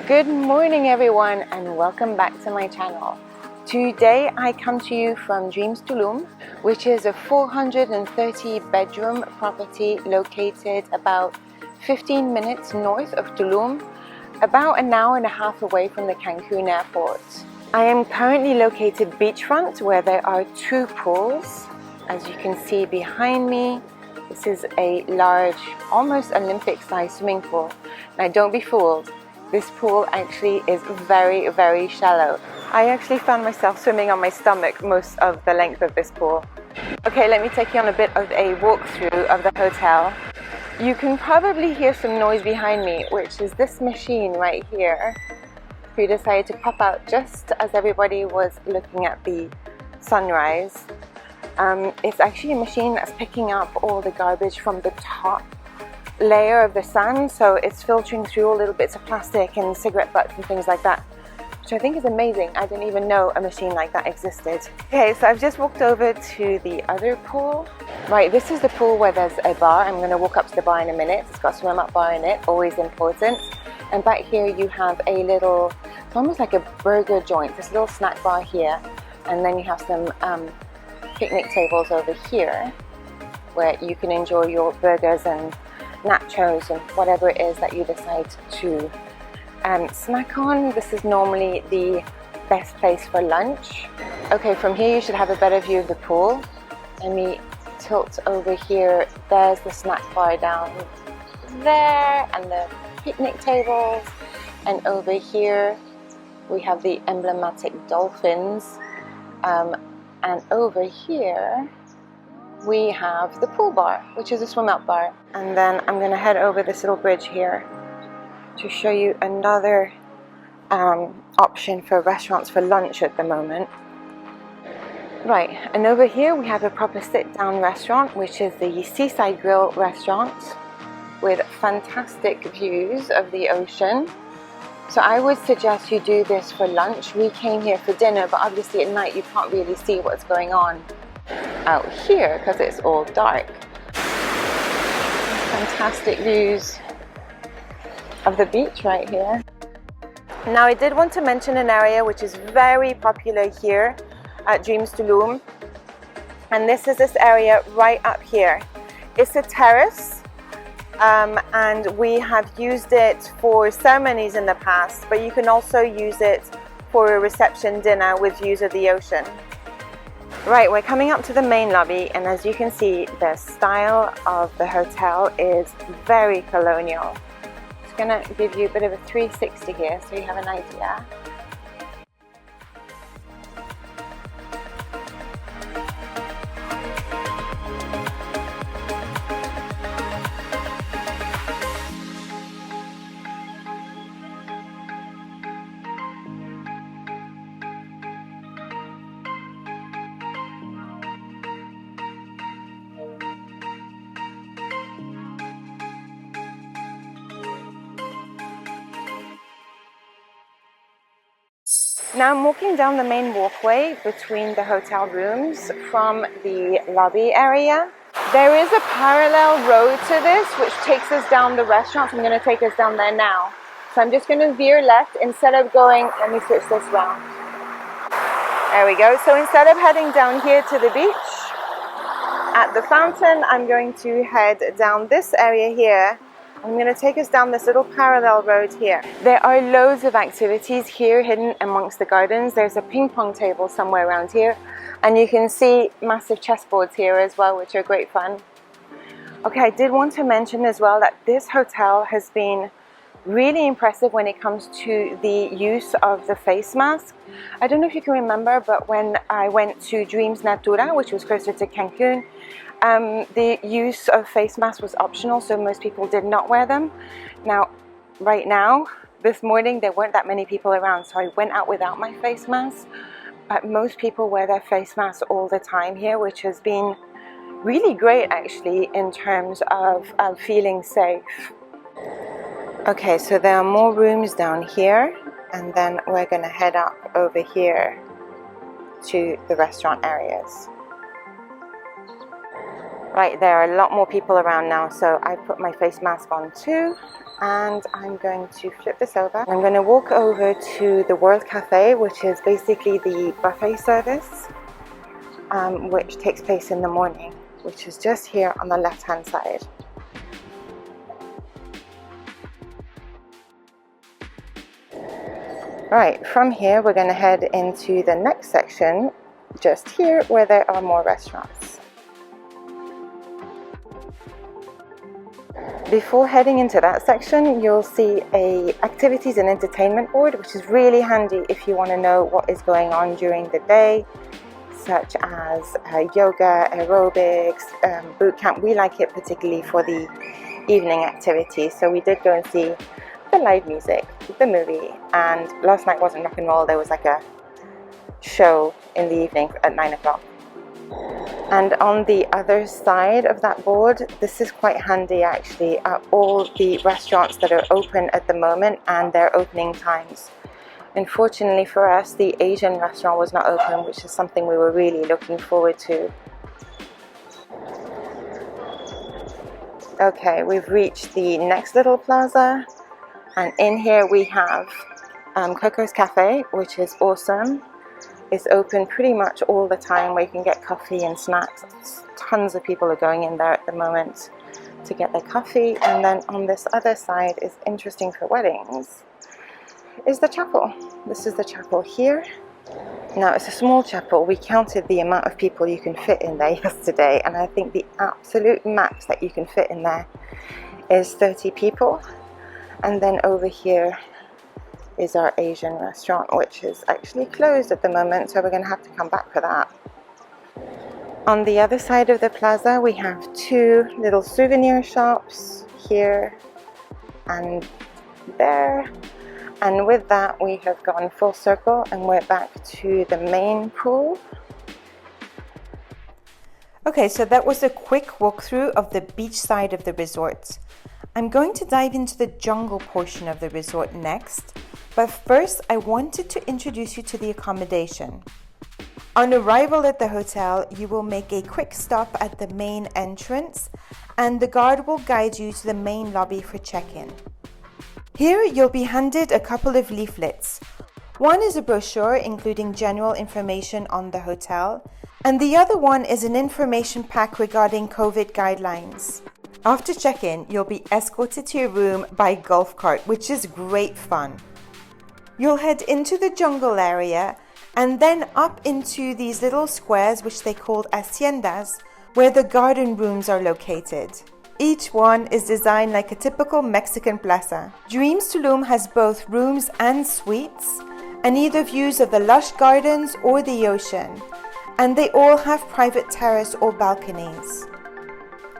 Good morning everyone and welcome back to my channel. Today I come to you from Dreams Tulum, which is a 430 bedroom property located about 15 minutes north of Tulum, about an hour and a half away from the Cancun Airport. I am currently located beachfront where there are two pools. As you can see behind me, this is a large, almost Olympic-sized swimming pool. Now don't be fooled. This pool actually is very, very shallow. I actually found myself swimming on my stomach most of the length of this pool. Okay, let me take you on a bit of a walkthrough of the hotel. You can probably hear some noise behind me, which is this machine right here, who decided to pop out just as everybody was looking at the sunrise. It's actually a machine that's picking up all the garbage from the top layer of the sand, so it's filtering through all little bits of plastic and cigarette butts and things like that, which I think is amazing. I didn't even know a machine like that existed. Okay, so I've just walked over to the other pool. Right, this is the pool where there's a bar. I'm going to walk up to the bar in a minute. It's got a swim up bar in it, always important. And back here you have a little, it's almost like a burger joint, this little snack bar here, and then you have some picnic tables over here where you can enjoy your burgers and nachos and whatever it is that you decide to snack on. This is normally the best place for lunch. Okay, from here you should have a better view of the pool. Let me tilt over here. There's the snack bar down there and the picnic tables, and over here we have the emblematic dolphins, and over here we have the pool bar, which is a swim up bar. And then I'm going to head over this little bridge here to show you another option for restaurants for lunch at the moment. Right, and over here we have a proper sit-down restaurant, which is the Seaside Grill restaurant with fantastic views of the ocean. So I would suggest you do this for lunch. We came here for dinner, but obviously at night you can't really see what's going on out here because it's all dark. Fantastic views of the beach right here. Now I did want to mention an area which is very popular here at Dreams Tulum, and this is this area right up here. It's a terrace, and we have used it for ceremonies in the past, but you can also use it for a reception dinner with views of the ocean. Right, we're coming up to the main lobby, and as you can see, the style of the hotel is very colonial. It's going to give you a bit of a 360 here so you have an idea. Now I'm walking down the main walkway between the hotel rooms from the lobby area. There is a parallel road to this which takes us down the restaurant. I'm going to take us down there now. So I'm just going to veer left instead of going, let me switch this round. There we go. So instead of heading down here to the beach at the fountain, I'm going to head down this area here. I'm going to take us down this little parallel road here. There are loads of activities here hidden amongst the gardens. There's a ping pong table somewhere around here, and you can see massive chessboards here as well, which are great fun. Okay, I did want to mention as well that this hotel has been really impressive when it comes to the use of the face mask. I don't know if you can remember, but when I went to Dreams Natura, which was closer to Cancun, the use of face masks was optional, so most people did not wear them. Now, right now, this morning, there weren't that many people around, so I went out without my face mask. But most people wear their face masks all the time here, which has been really great actually in terms of feeling safe. Okay, so there are more rooms down here, and then we're going to head up over here to the restaurant areas. Right, there are a lot more people around now, so I put my face mask on too, and I'm going to flip this over. I'm going to walk over to the World Cafe, which is basically the buffet service, which takes place in the morning, which is just here on the left-hand side. Right, from here we're going to head into the next section, just here where there are more restaurants. Before heading into that section, you'll see a activities and entertainment board, which is really handy if you want to know what is going on during the day, such as yoga, aerobics, boot camp. We like it particularly for the evening activities, so we did go and see the live music, the movie, and last night wasn't rock and roll, there was like a show in the evening at 9 o'clock. And on the other side of that board, this is quite handy actually, are all the restaurants that are open at the moment and their opening times. Unfortunately for us, the Asian restaurant was not open, which is something we were really looking forward to. Okay, we've reached the next little plaza, and in here we have Coco's Cafe, which is awesome. It's open pretty much all the time, where you can get coffee and snacks. Tons of people are going in there at the moment to get their coffee. And then on this other side is interesting for weddings, is the chapel. This is the chapel here. Now it's a small chapel. We counted the amount of people you can fit in there yesterday, and I think the absolute max that you can fit in there is 30 people. And then over here is our Asian restaurant, which is actually closed at the moment, so we're going to have to come back for that. On the other side of the plaza we have two little souvenir shops here and there, and with that we have gone full circle and we're back to the main pool. Okay, so that was a quick walkthrough of the beach side of the resort. I'm going to dive into the jungle portion of the resort next, but first I wanted to introduce you to the accommodation. On arrival at the hotel, you will make a quick stop at the main entrance, and the guard will guide you to the main lobby for check-in. Here you'll be handed a couple of leaflets. One is a brochure including general information on the hotel, and the other one is an information pack regarding COVID guidelines. After check-in, you'll be escorted to your room by golf cart, which is great fun. You'll head into the jungle area and then up into these little squares, which they called haciendas, where the garden rooms are located. Each one is designed like a typical Mexican plaza. Dreams Tulum has both rooms and suites, and either views of the lush gardens or the ocean, and they all have private terrace or balconies.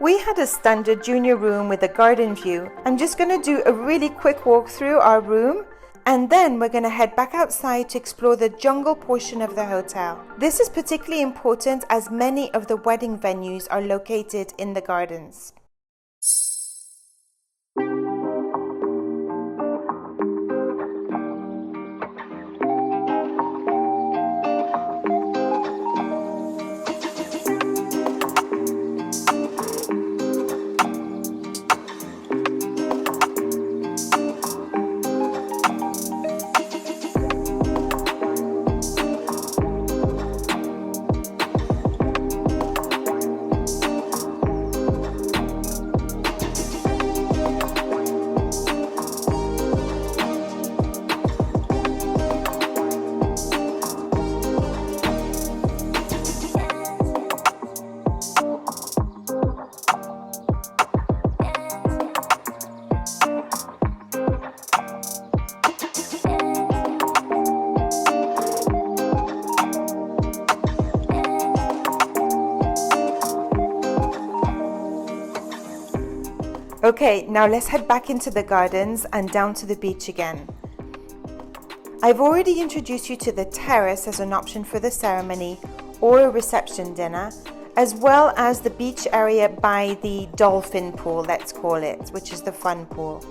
We had a standard junior room with a garden view. I'm just going to do a really quick walk through our room, and then we're going to head back outside to explore the jungle portion of the hotel. This is particularly important as many of the wedding venues are located in the gardens. Okay, now let's head back into the gardens and down to the beach again. I've already introduced you to the terrace as an option for the ceremony or a reception dinner, as well as the beach area by the dolphin pool, let's call it, which is the fun pool.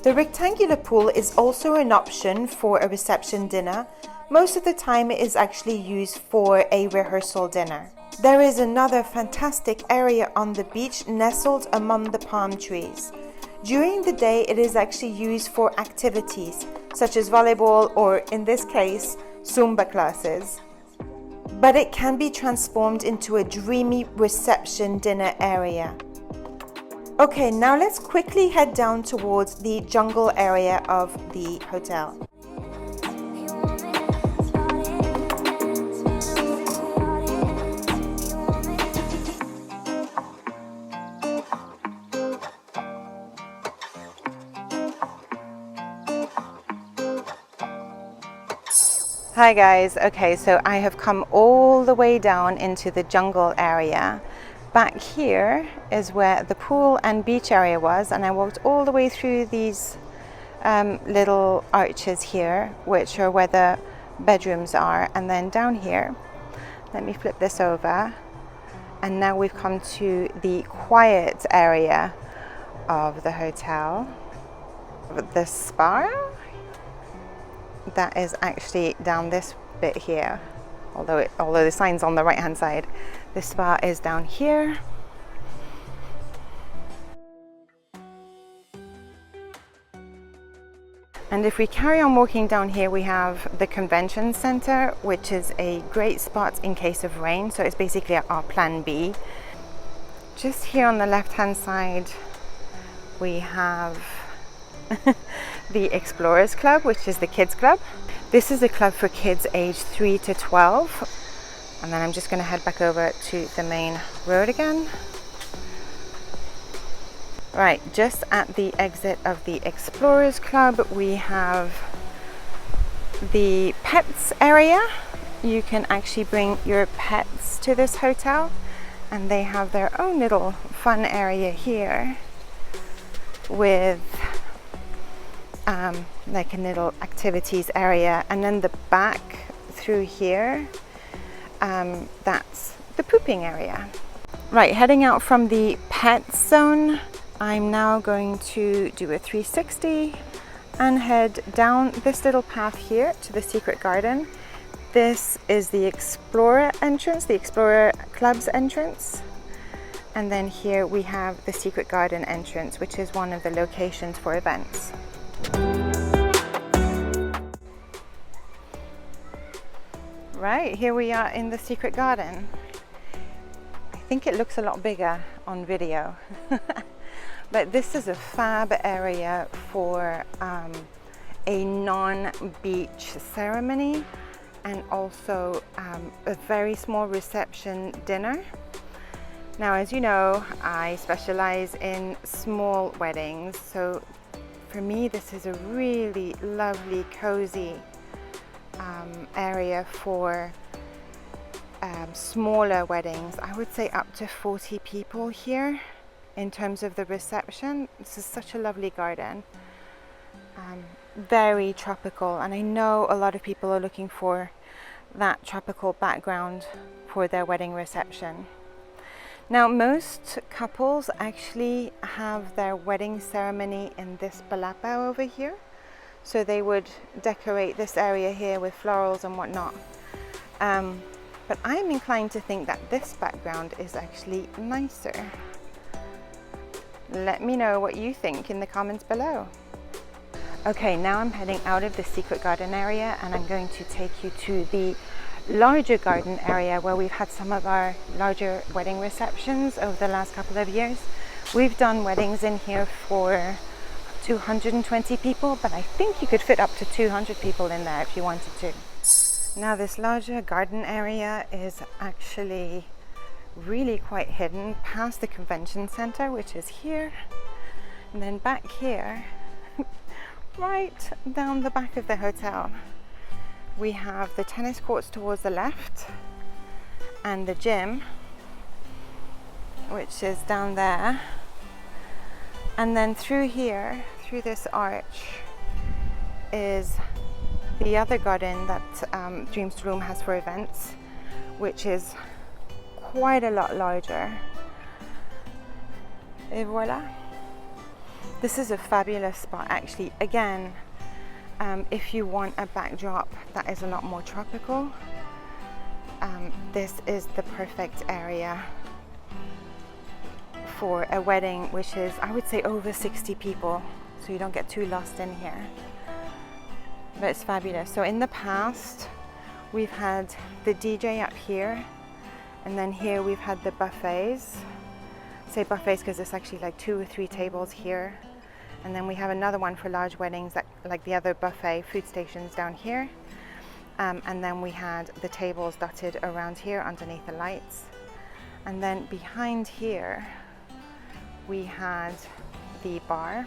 The rectangular pool is also an option for a reception dinner. Most of the time it is actually used for a rehearsal dinner. There is another fantastic area on the beach nestled among the palm trees. During the day, it is actually used for activities such as volleyball or, in this case, Zumba classes. But it can be transformed into a dreamy reception dinner area. Okay, now let's quickly head down towards the jungle area of the hotel. Hi guys, okay, so I have come all the way down into the jungle area. Back here is where the pool and beach area was, and I walked all the way through these little arches here, which are where the bedrooms are, and then down here, let me flip this over, and now we've come to the quiet area of the hotel. The spa, that is actually down this bit here, although the sign's on the right hand side. The spa is down here. And if we carry on walking down here, we have the convention center, which is a great spot in case of rain. So it's basically our plan B. Just here on the left hand side, we have the Explorers Club, which is the kids club. This is a club for kids aged 3 to 12. And then I'm just going to head back over to the main road again. Right, just at the exit of the Explorers Club, we have the pets area. You can actually bring your pets to this hotel, and they have their own little fun area here with like a little activities area, and then the back through here, that's the pooping area. Right, heading out from the pet zone, I'm now going to do a 360 and head down this little path here to the secret garden. This is the Explorer entrance, the Explorer Club's entrance. And then here we have the secret garden entrance, which is one of the locations for events. Right, here we are in the secret garden. I think it looks a lot bigger on video. But this is a fab area for a non-beach ceremony, and also a very small reception dinner. Now, as you know, I specialize in small weddings, so for me this is a really lovely, cozy area for smaller weddings. I would say up to 40 people here in terms of the reception. This is such a lovely garden, very tropical, and I know a lot of people are looking for that tropical background for their wedding reception. Now, most couples actually have their wedding ceremony in this palapa over here, so they would decorate this area here with florals and whatnot. But I'm inclined to think that this background is actually nicer. Let me know what you think in the comments below. Okay, now I'm heading out of the secret garden area, and I'm going to take you to the larger garden area where we've had some of our larger wedding receptions over the last couple of years. We've done weddings in here for 220 people, but I think you could fit up to 200 people in there if you wanted to. Now, this larger garden area is actually really quite hidden past the convention center, which is here, and then back here right down the back of the hotel we have the tennis courts towards the left, and the gym, which is down there, and then through here, through this arch, is the other garden that Dreams Tulum has for events, which is quite a lot larger. Et voila. This is a fabulous spot, actually. Again, if you want a backdrop that is a lot more tropical, This is the perfect area for a wedding, which is, I would say, over 60 people, so you don't get too lost in here. But it's fabulous. So in the past, we've had the DJ up here, and then here we've had the buffets. I say buffets because it's actually like 2 or 3 tables here. And then we have another one for large weddings, that, like the other buffet food stations down here. And then we had the tables dotted around here underneath the lights. And then behind here, we had the bar.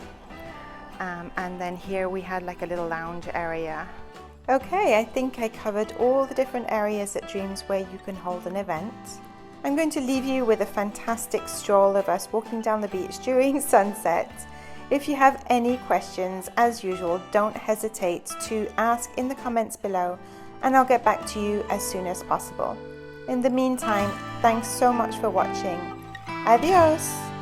And then here we had like a little lounge area. Okay, I think I covered all the different areas at Dreams where you can hold an event. I'm going to leave you with a fantastic stroll of us walking down the beach during sunset. If you have any questions, as usual, don't hesitate to ask in the comments below, and I'll get back to you as soon as possible. In the meantime, thanks so much for watching. Adios!